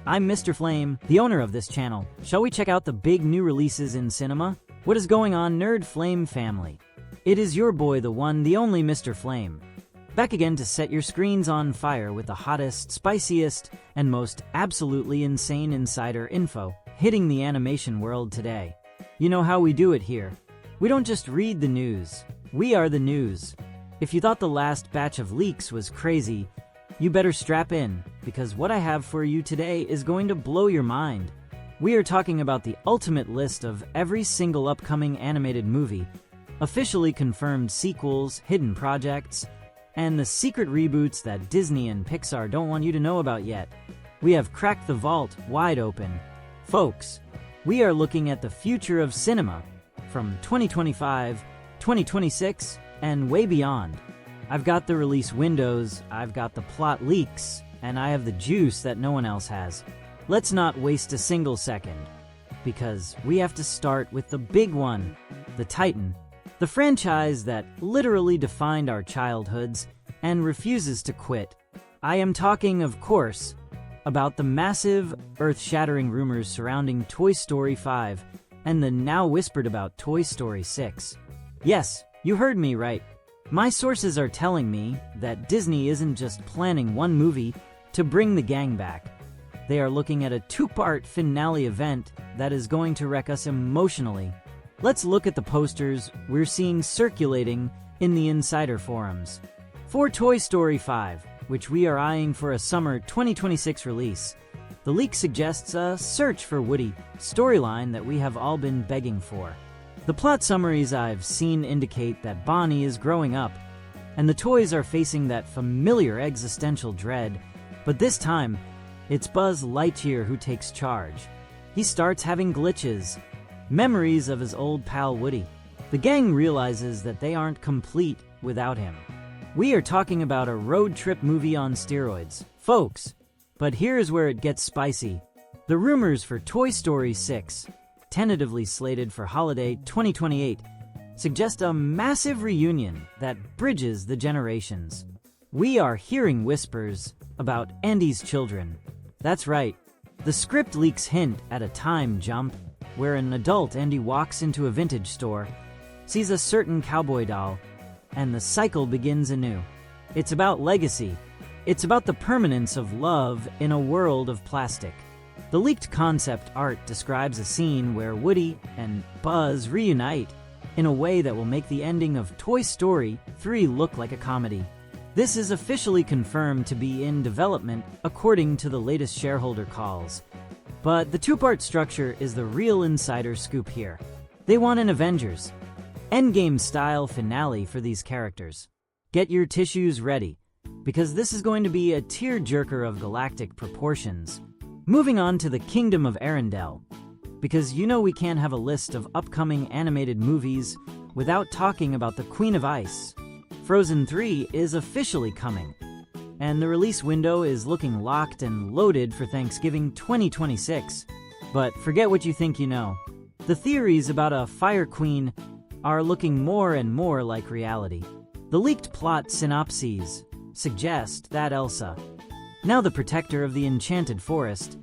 I'm Mr. Flame, the owner of this channel. Shall we check out the big new releases in cinema? What is going on, Nerd Flame family? It is your boy, the one, the only Mr. Flame. Back again to set your screens on fire with the hottest, spiciest, and most absolutely insane insider info hitting the animation world today. You know how we do it here. We don't just read the news. We are the news. If you thought the last batch of leaks was crazy, you better strap in, because what I have for you today is going to blow your mind. We are talking about the ultimate list of every single upcoming animated movie, officially confirmed sequels, hidden projects, and the secret reboots that Disney and Pixar don't want you to know about yet. We have cracked the vault wide open. Folks, we are looking at the future of cinema from 2025, 2026, and way beyond. I've got the release windows, I've got the plot leaks, and I have the juice that no one else has. Let's not waste a single second, because we have to start with the big one, the Titan, the franchise that literally defined our childhoods and refuses to quit. I am talking, of course, about the massive, earth-shattering rumors surrounding Toy Story 5 and the now whispered about Toy Story 6. Yes, you heard me right. My sources are telling me that Disney isn't just planning one movie to bring the gang back. They are looking at a two-part finale event that is going to wreck us emotionally. Let's look at the posters we're seeing circulating in the insider forums. For Toy Story 5, which we are eyeing for a summer 2026 release, the leak suggests a search for Woody storyline that we have all been begging for. The plot summaries I've seen indicate that Bonnie is growing up, and the toys are facing that familiar existential dread, but this time, it's Buzz Lightyear who takes charge. He starts having glitches, memories of his old pal Woody. The gang realizes that they aren't complete without him. We are talking about a road trip movie on steroids, folks. But here's where it gets spicy. The rumors for Toy Story 6, tentatively slated for holiday 2028, suggest a massive reunion that bridges the generations. We are hearing whispers about Andy's children. That's right, the script leaks hint at a time jump where an adult Andy walks into a vintage store, sees a certain cowboy doll, and the cycle begins anew. It's about legacy. It's about the permanence of love in a world of plastic. The leaked concept art describes a scene where Woody and Buzz reunite in a way that will make the ending of Toy Story 3 look like a comedy. This is officially confirmed to be in development according to the latest shareholder calls. But the two-part structure is the real insider scoop here. They want an Avengers Endgame-style finale for these characters. Get your tissues ready, because this is going to be a tear-jerker of galactic proportions. Moving on to the Kingdom of Arendelle, because you know we can't have a list of upcoming animated movies without talking about the Queen of Ice. Frozen 3 is officially coming, and the release window is looking locked and loaded for Thanksgiving 2026. But forget what you think you know. The theories about a Fire Queen are looking more and more like reality. The leaked plot synopses suggest that Elsa, now the protector of the Enchanted Forest,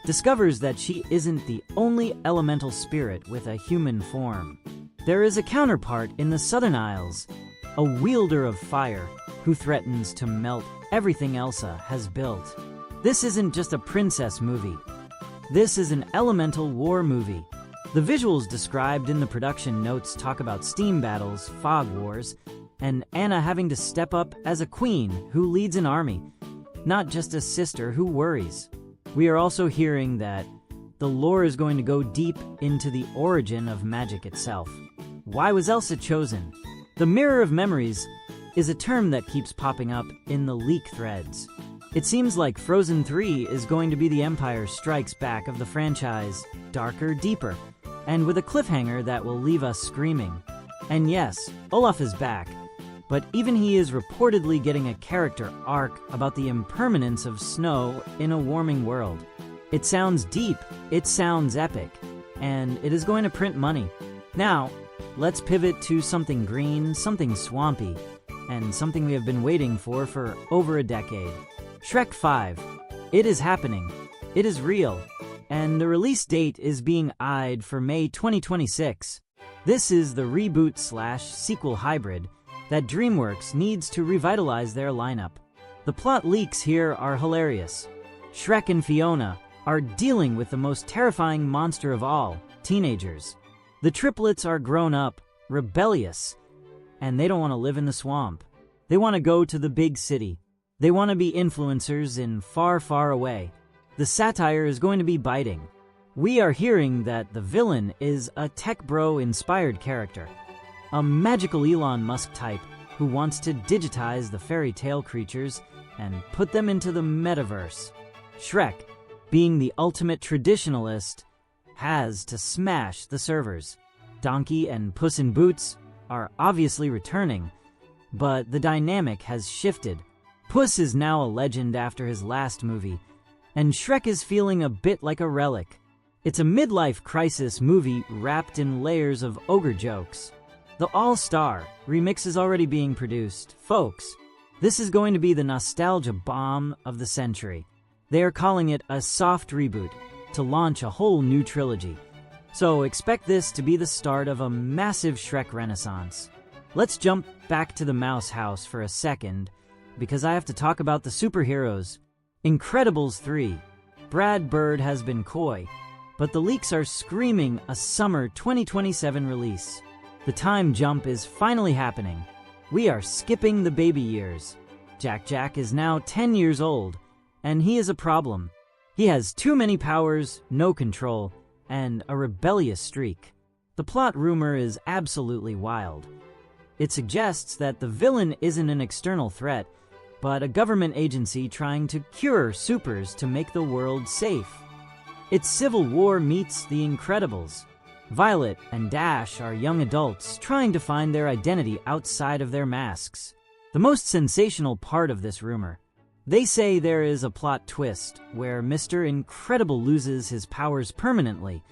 discovers that she isn't the only elemental spirit with a human form. There is a counterpart in the Southern Isles, a wielder of fire who threatens to melt everything Elsa has built. This isn't just a princess movie. This is an elemental war movie. The visuals described in the production notes talk about steam battles, fog wars, and Anna having to step up as a queen who leads an army, not just a sister who worries. We are also hearing that the lore is going to go deep into the origin of magic itself. Why was Elsa chosen? The Mirror of Memories is a term that keeps popping up in the leak threads. It seems like Frozen 3 is going to be the Empire Strikes Back of the franchise, darker, deeper, and with a cliffhanger that will leave us screaming. And yes, Olaf is back, but even he is reportedly getting a character arc about the impermanence of snow in a warming world. It sounds deep, it sounds epic, and it is going to print money. Now, let's pivot to something green, something swampy, and something we have been waiting for over a decade. Shrek 5. It is happening. It is real, and the release date is being eyed for May 2026. This is the reboot/sequel hybrid that DreamWorks needs to revitalize their lineup. The plot leaks here are hilarious. Shrek and Fiona are dealing with the most terrifying monster of all, teenagers. The triplets are grown up, rebellious, and they don't want to live in the swamp. They want to go to the big city. They want to be influencers in far, far away. The satire is going to be biting. We are hearing that the villain is a tech bro-inspired character, a magical Elon Musk type who wants to digitize the fairy tale creatures and put them into the metaverse. Shrek, being the ultimate traditionalist, has to smash the servers. Donkey and Puss in Boots are obviously returning, but the dynamic has shifted. Puss is now a legend after his last movie, and Shrek is feeling a bit like a relic. It's a midlife crisis movie wrapped in layers of ogre jokes. The All-Star remix is already being produced. Folks, this is going to be the nostalgia bomb of the century. They are calling it a soft reboot to launch a whole new trilogy. So expect this to be the start of a massive Shrek renaissance. Let's jump back to the Mouse House for a second, because I have to talk about the superheroes. Incredibles 3. Brad Bird has been coy, but the leaks are screaming a summer 2027 release. The time jump is finally happening. We are skipping the baby years. Jack is now 10 years old, and he is a problem. He has too many powers, no control, and a rebellious streak. The plot rumor is absolutely wild. It suggests that the villain isn't an external threat, but a government agency trying to cure supers to make the world safe. It's Civil War meets The Incredibles. Violet and Dash are young adults trying to find their identity outside of their masks. The most sensational part of this rumor: they say there is a plot twist where Mr. Incredible loses his powers permanently,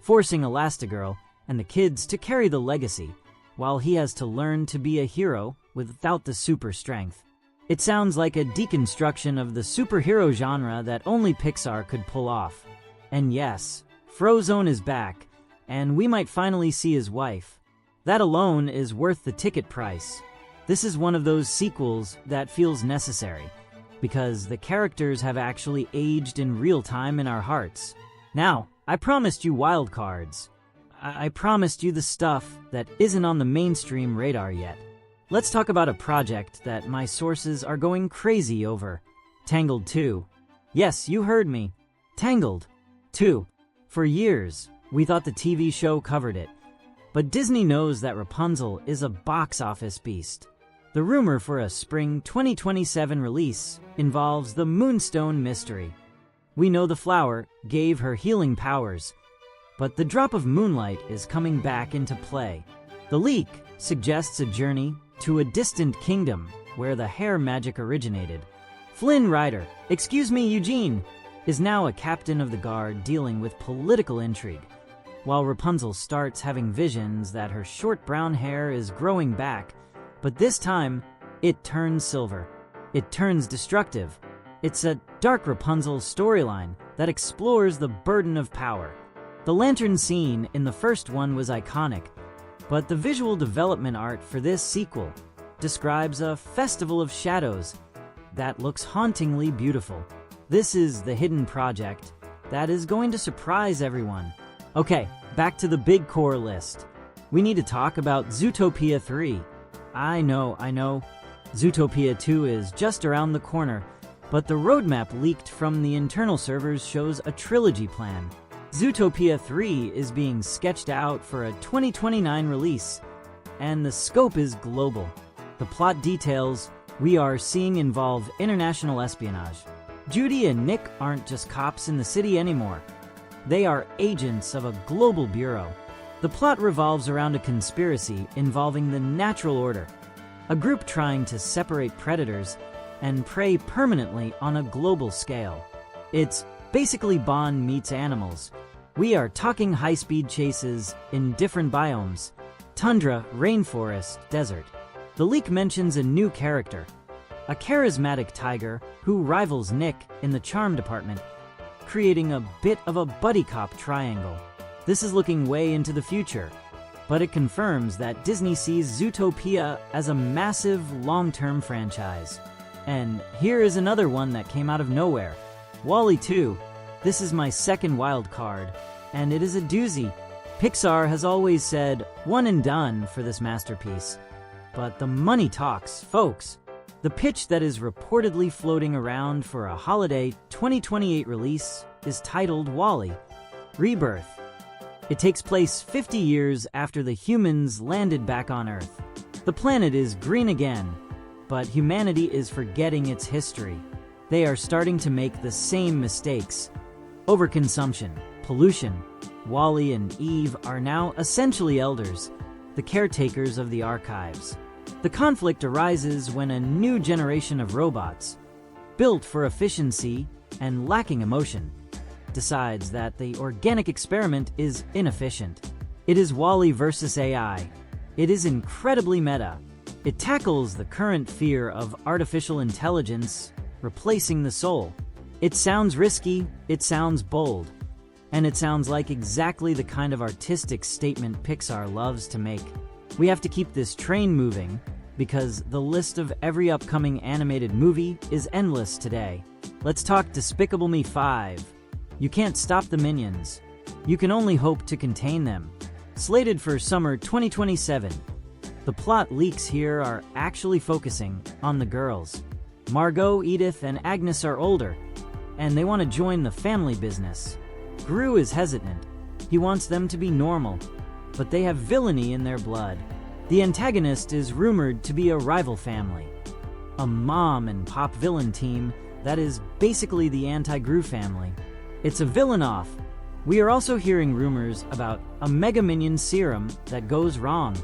forcing Elastigirl and the kids to carry the legacy, while he has to learn to be a hero without the super strength. It sounds like a deconstruction of the superhero genre that only Pixar could pull off. And yes, Frozone is back, and we might finally see his wife. That alone is worth the ticket price. This is one of those sequels that feels necessary, because the characters have actually aged in real time in our hearts. Now, I promised you wild cards. I promised you the stuff that isn't on the mainstream radar yet. Let's talk about a project that my sources are going crazy over. Tangled 2. Yes, you heard me. Tangled 2. For years, we thought the TV show covered it. But Disney knows that Rapunzel is a box office beast. The rumor for a spring 2027 release involves the Moonstone mystery. We know the flower gave her healing powers, but the drop of moonlight is coming back into play. The leak suggests a journey to a distant kingdom where the hair magic originated. Flynn Rider, excuse me, Eugene, is now a captain of the guard dealing with political intrigue, while Rapunzel starts having visions that her short brown hair is growing back, but this time, it turns silver. It turns destructive. It's a dark Rapunzel storyline that explores the burden of power. The lantern scene in the first one was iconic, but the visual development art for this sequel describes a festival of shadows that looks hauntingly beautiful. This is the hidden project that is going to surprise everyone. Okay, back to the big core list. We need to talk about Zootopia 3. I know. Zootopia 2 is just around the corner, but the roadmap leaked from the internal servers shows a trilogy plan. Zootopia 3 is being sketched out for a 2029 release, and the scope is global. The plot details we are seeing involve international espionage. Judy and Nick aren't just cops in the city anymore. They are agents of a global bureau. The plot revolves around a conspiracy involving the Natural Order, a group trying to separate predators and prey permanently on a global scale. It's basically Bond meets animals. We are talking high-speed chases in different biomes: tundra, rainforest, desert. The leak mentions a new character, a charismatic tiger who rivals Nick in the charm department, creating a bit of a buddy cop triangle. This is looking way into the future, but it confirms that Disney sees Zootopia as a massive long-term franchise. And here is another one that came out of nowhere. WALL-E 2. This is my second wild card, and it is a doozy. Pixar has always said one and done for this masterpiece. But the money talks, folks. The pitch that is reportedly floating around for a holiday 2028 release is titled WALL-E: Rebirth. It takes place 50 years after the humans landed back on Earth. The planet is green again, but humanity is forgetting its history. They are starting to make the same mistakes. Overconsumption, pollution. WALL-E and Eve are now essentially elders, the caretakers of the archives. The conflict arises when a new generation of robots, built for efficiency and lacking emotion, decides that the organic experiment is inefficient. It is WALL-E versus AI. It is incredibly meta. It tackles the current fear of artificial intelligence replacing the soul. It sounds risky, it sounds bold, and it sounds like exactly the kind of artistic statement Pixar loves to make. We have to keep this train moving because the list of every upcoming animated movie is endless today. Let's talk Despicable Me 5. You can't stop the minions. You can only hope to contain them. Slated for summer 2027. The plot leaks here are actually focusing on the girls. Margot, Edith, and Agnes are older, and they want to join the family business. Gru is hesitant. He wants them to be normal, but they have villainy in their blood. The antagonist is rumored to be a rival family, a mom and pop villain team that is basically the anti-Gru family. It's a villain-off. We are also hearing rumors about a Mega Minion serum that goes wrong,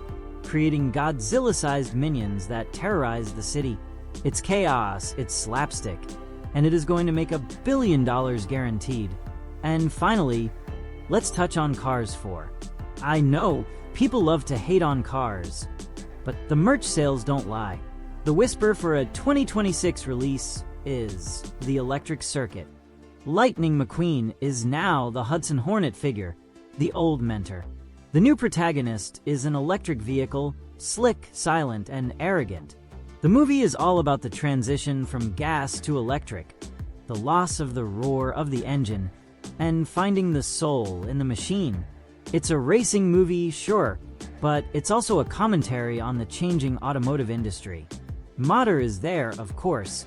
creating Godzilla-sized minions that terrorize the city. It's chaos, it's slapstick, and it is going to make $1 billion guaranteed. And finally, let's touch on Cars 4. I know, people love to hate on Cars, but the merch sales don't lie. The whisper for a 2026 release is the electric circuit. Lightning McQueen is now the Hudson Hornet figure, the old mentor. The new protagonist is an electric vehicle, slick, silent, and arrogant. The movie is all about the transition from gas to electric, the loss of the roar of the engine, and finding the soul in the machine. It's a racing movie, sure, but it's also a commentary on the changing automotive industry. Mater is there, of course,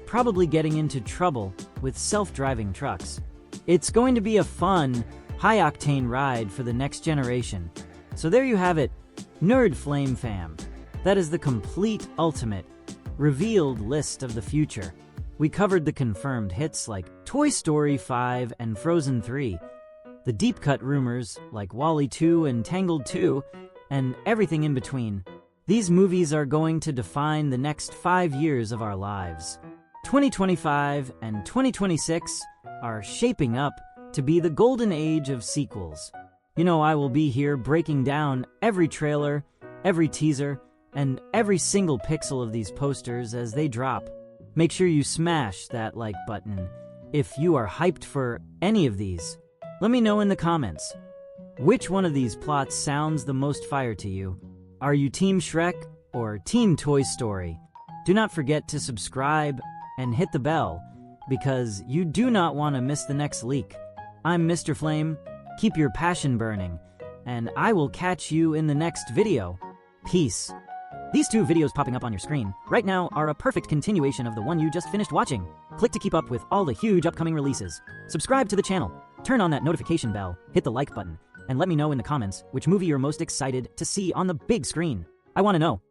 probably getting into trouble with self-driving trucks. It's going to be a fun, high-octane ride for the next generation. So there you have it, Nerd Flame Fam. That is the complete, ultimate, revealed list of the future. We covered the confirmed hits like Toy Story 5 and Frozen 3, the deep-cut rumors like WALL-E 2 and Tangled 2, and everything in between. These movies are going to define the next 5 years of our lives. 2025 and 2026 are shaping up to be the golden age of sequels. You know, I will be here breaking down every trailer, every teaser, and every single pixel of these posters as they drop. Make sure you smash that like button if you are hyped for any of these. Let me know in the comments. Which one of these plots sounds the most fire to you? Are you Team Shrek or Team Toy Story? Do not forget to subscribe and hit the bell, because you do not want to miss the next leak. I'm Mr. Flame, keep your passion burning, and I will catch you in the next video. Peace. These 2 videos popping up on your screen right now are a perfect continuation of the one you just finished watching. Click to keep up with all the huge upcoming releases. Subscribe to the channel, turn on that notification bell, hit the like button, and let me know in the comments which movie you're most excited to see on the big screen. I want to know.